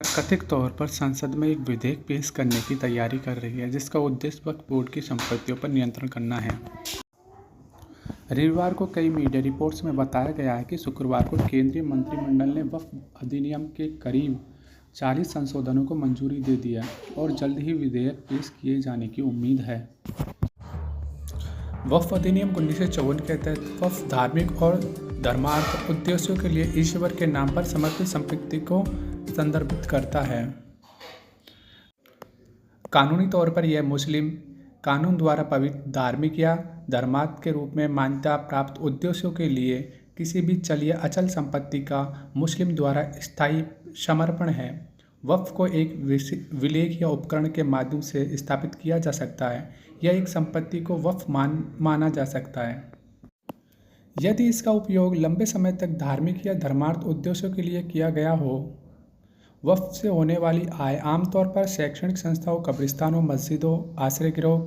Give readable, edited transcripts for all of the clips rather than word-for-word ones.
कथित तौर पर संसद में एक विधेयक पेश करने की तैयारी कर रही है जिसका उद्देश्य वक्फ बोर्ड की संपत्तियों पर नियंत्रण करना है। रविवार को कई मीडिया रिपोर्ट्स में बताया गया है कि शुक्रवार को केंद्रीय मंत्रिमंडल ने वक्फ अधिनियम के करीब 40 संशोधनों को मंजूरी दे दी है और जल्द ही विधेयक पेश किए जाने की उम्मीद है। वक्फ अधिनियम 1954 के तहत वक्फ धार्मिक और धर्मार्थ उद्देश्यों के लिए ईश्वर के नाम पर समर्पित संपत्ति को संदर्भित करता है। कानूनी तौर पर यह मुस्लिम कानून द्वारा पवित्र धार्मिक या धर्मार्थ के रूप में मान्यता प्राप्त उद्देश्यों के लिए किसी भी चल या अचल संपत्ति का मुस्लिम द्वारा स्थायी समर्पण है। वक्फ को एक विलेख या उपकरण के माध्यम से स्थापित किया जा सकता है या एक संपत्ति को वक्फ माना जा सकता है यदि इसका उपयोग लंबे समय तक धार्मिक या धर्मार्थ उद्देश्यों के लिए किया गया हो। वक्फ से होने वाली आय आमतौर पर शैक्षणिक संस्थाओं, कब्रिस्तानों, मस्जिदों, आश्रय गृहों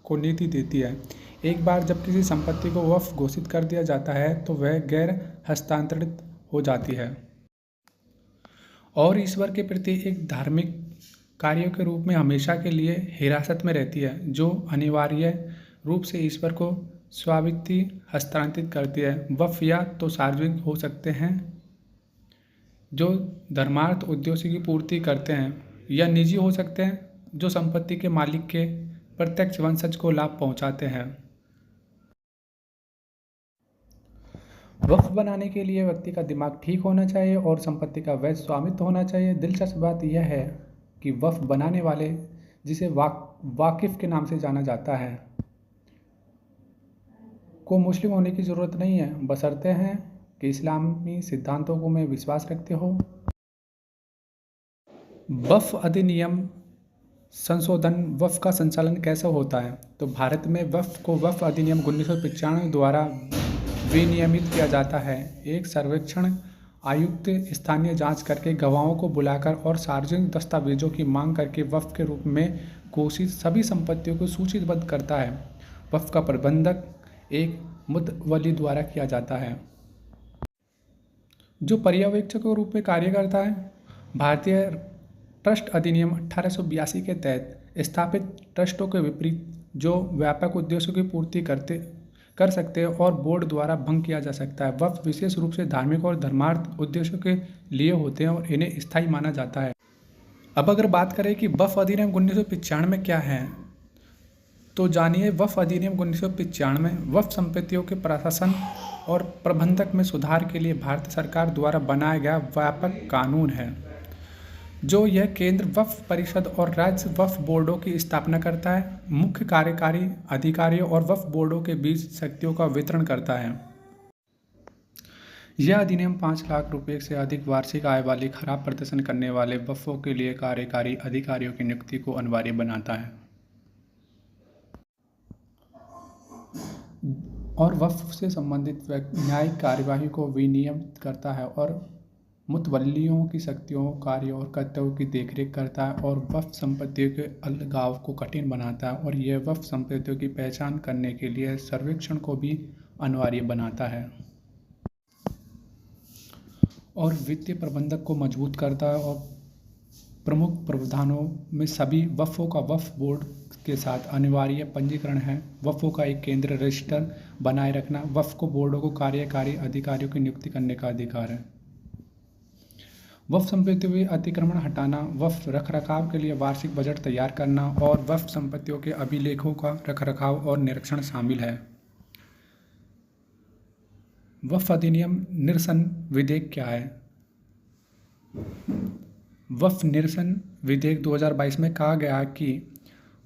को निधि देती है। एक बार जब किसी संपत्ति को वक्फ घोषित कर दिया जाता है तो वह गैर हस्तांतरित हो जाती है और ईश्वर के प्रति एक धार्मिक कार्य के रूप में हमेशा के लिए हिरासत में रहती है, जो अनिवार्य रूप से ईश्वर को स्वामित्व हस्तांतरित करती है। वक्फ या तो सार्वजनिक हो सकते हैं जो धर्मार्थ उद्देश्य की पूर्ति करते हैं या निजी हो सकते हैं जो संपत्ति के मालिक के प्रत्यक्ष वंशज को लाभ पहुंचाते हैं। वक्फ बनाने के लिए व्यक्ति का दिमाग ठीक होना चाहिए और संपत्ति का वैध स्वामित्व होना चाहिए। दिलचस्प बात यह है कि वक्फ बनाने वाले, जिसे वाकिफ के नाम से जाना जाता है, को मुस्लिम होने की ज़रूरत नहीं है, बशर्ते हैं कि इस्लामी सिद्धांतों को में विश्वास रखते हो। वक्फ अधिनियम संशोधन वक्फ का संचालन कैसे होता है? तो भारत में वक्फ को वक्फ अधिनियम 1995 द्वारा विनियमित किया जाता है। एक सर्वेक्षण आयुक्त स्थानीय जांच करके गवाहों को बुलाकर और सार्वजनिक दस्तावेजों की मांग करके वक्फ के रूप में घोषित सभी संपत्तियों को सूचीबद्ध करता है। वक्फ का प्रबंधक एक मुतवल्ली द्वारा किया जाता है जो पर्यवेक्षक के रूप में कार्य करता है। भारतीय ट्रस्ट अधिनियम 1882 के तहत स्थापित ट्रस्टों के विपरीत, जो व्यापक उद्देश्यों की पूर्ति कर सकते हैं और बोर्ड द्वारा भंग किया जा सकता है, वक्फ विशेष रूप से धार्मिक और धर्मार्थ उद्देश्यों के लिए होते हैं और इन्हें स्थायी माना जाता है। अब अगर बात करें कि वक्फ अधिनियम 1995 में क्या है, तो जानिए वक्फ अधिनियम 1995 में वक्फ संपत्तियों के प्रशासन और प्रबंधक में सुधार के लिए भारत सरकार द्वारा बनाया गया व्यापक कानून है, जो यह केंद्र वक्फ परिषद और राज्य वक्फ बोर्डों की स्थापना करता है, मुख्य कार्यकारी अधिकारियों और वक्फ बोर्डों के बीच शक्तियों का वितरण करता है। यह अधिनियम 5 लाख रुपए से अधिक वार्षिक आय वाले खराब प्रदर्शन करने वाले वक्फों के लिए कार्यकारी अधिकारियों की नियुक्ति को अनिवार्य बनाता है और वक्फ से संबंधित न्यायिक कार्यवाही को विनियमित करता है और मुतवल्लियों की शक्तियों, कार्यों और कर्तव्यों की देखरेख करता है और वक्फ संपत्तियों के अलगाव को कठिन बनाता है और यह वक्फ संपत्तियों की पहचान करने के लिए सर्वेक्षण को भी अनिवार्य बनाता है और वित्तीय प्रबंधक को मजबूत करता है और प्रमुख प्रावधानों में सभी वक्फों का वक्फ बोर्ड के साथ अनिवार्य पंजीकरण है। वक्फों का एक केंद्र रजिस्टर बनाए रखना, वक्फ को बोर्डों को कार्यकारी अधिकारियों की नियुक्ति करने का अधिकार है। वक्फ संपत्तियों के अतिक्रमण हटाना, वक्फ रखरखाव के लिए वार्षिक बजट तैयार करना और वक्फ संपत्तियों के अभिलेखों का रखरखाव और निरीक्षण शामिल है। वक्फ अधिनियम निरसन विधेयक क्या है? वक्फ निरसन विधेयक 2022 में कहा गया कि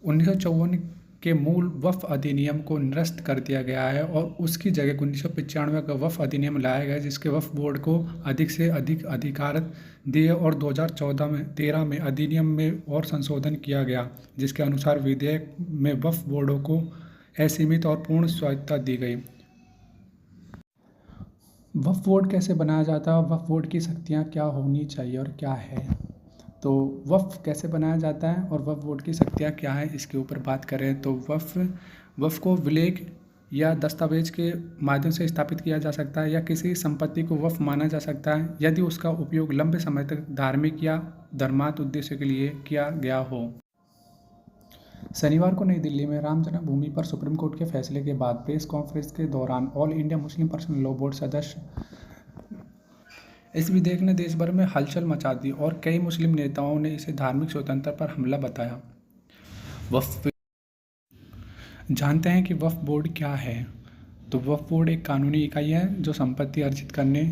1954 के मूल वक्फ अधिनियम को निरस्त कर दिया गया है और उसकी जगह 1995 का वक्फ अधिनियम लाया गया, जिसके वक्फ बोर्ड को अधिक से अधिक अधिकार दिए और 2013 में अधिनियम में और संशोधन किया गया, जिसके अनुसार विधेयक में वक्फ बोर्डों को असीमित और पूर्ण स्वायत्तता दी गई। वक्फ बोर्ड कैसे बनाया जाता है? वक्फ बोर्ड की शक्तियाँ क्या होनी चाहिए और क्या है? तो वक्फ कैसे बनाया जाता है और वक्फ बोर्ड की शक्तियाँ क्या है, इसके ऊपर बात करें तो वक्फ को विलेख या दस्तावेज के माध्यम से स्थापित किया जा सकता है, या किसी संपत्ति को वक्फ माना जा सकता है यदि उसका उपयोग लंबे समय तक धार्मिक या धर्मार्थ उद्देश्य के लिए किया गया हो। शनिवार को नई दिल्ली में राम जन्मभूमि पर सुप्रीम कोर्ट के फैसले के बाद प्रेस कॉन्फ्रेंस के दौरान all India Muslim personal law board सदस्य इस विधेयक ने देश भर में हलचल मचा दी और कई मुस्लिम नेताओं ने इसे धार्मिक स्वतंत्रता पर हमला बताया। वक्फ जानते हैं कि वक्फ बोर्ड क्या है? तो वक्फ बोर्ड एक कानूनी इकाई है जो संपत्ति अर्जित करने,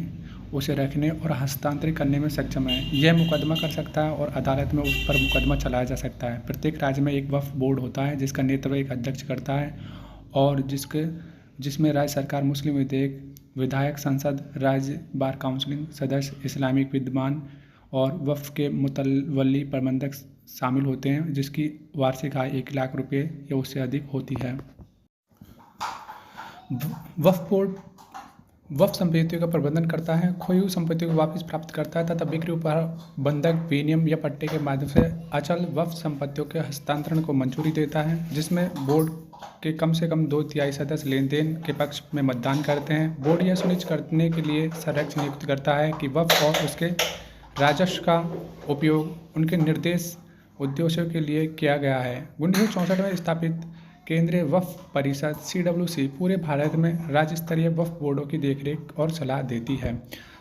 उसे रखने और हस्तांतरित करने में सक्षम है। यह मुकदमा कर सकता है और अदालत में उस पर मुकदमा चलाया जा सकता है। प्रत्येक राज्य में एक वक्फ बोर्ड होता है जिसका नेतृत्व एक अध्यक्ष करता है और जिसमें राज्य सरकार, मुस्लिम विधायक, संसद, राज्य बार काउंसिल सदस्य, इस्लामिक विद्वान और वक्फ के मुतवल्ली प्रबंधक शामिल होते हैं, जिसकी वार्षिक आय 1 लाख रुपये या उससे अधिक होती है। वक्फ बोर्ड वक्फ संपत्तियों का प्रबंधन करता है, खोई हुई संपत्तियों को वापस प्राप्त करता है तथा बिक्री, उपहार, बंधक, विनिमय या पट्टे के माध्यम से अचल वक्फ संपत्तियों के हस्तांतरण को मंजूरी देता है, जिसमें बोर्ड के कम से कम 2/3 सदस्य लेन देन के पक्ष में मतदान करते हैं। बोर्ड यह सुनिश्चित करने के लिए संरक्षण नियुक्त करता है कि वक्फ और उसके राजस्व का उपयोग उनके निर्देश उद्देश्यों के लिए किया गया है। 1964 में स्थापित केंद्रीय वक्फ परिषद CWC पूरे भारत में राज्य स्तरीय वक्फ बोर्डों की देखरेख और सलाह देती है।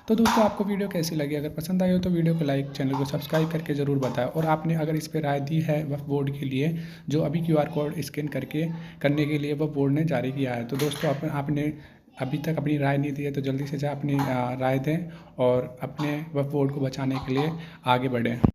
तो दोस्तों, आपको वीडियो कैसी लगी? अगर पसंद आई हो तो वीडियो को लाइक, चैनल को सब्सक्राइब करके ज़रूर बताएं और आपने अगर इस पर राय दी है वक्फ बोर्ड के लिए, जो अभी QR कोड स्कैन करने के लिए वक्फ बोर्ड ने जारी किया है। तो दोस्तों, आपने अभी तक अपनी राय नहीं दी है तो जल्दी से अपनी राय दें और अपने वक्फ बोर्ड को बचाने के लिए आगे बढ़ें।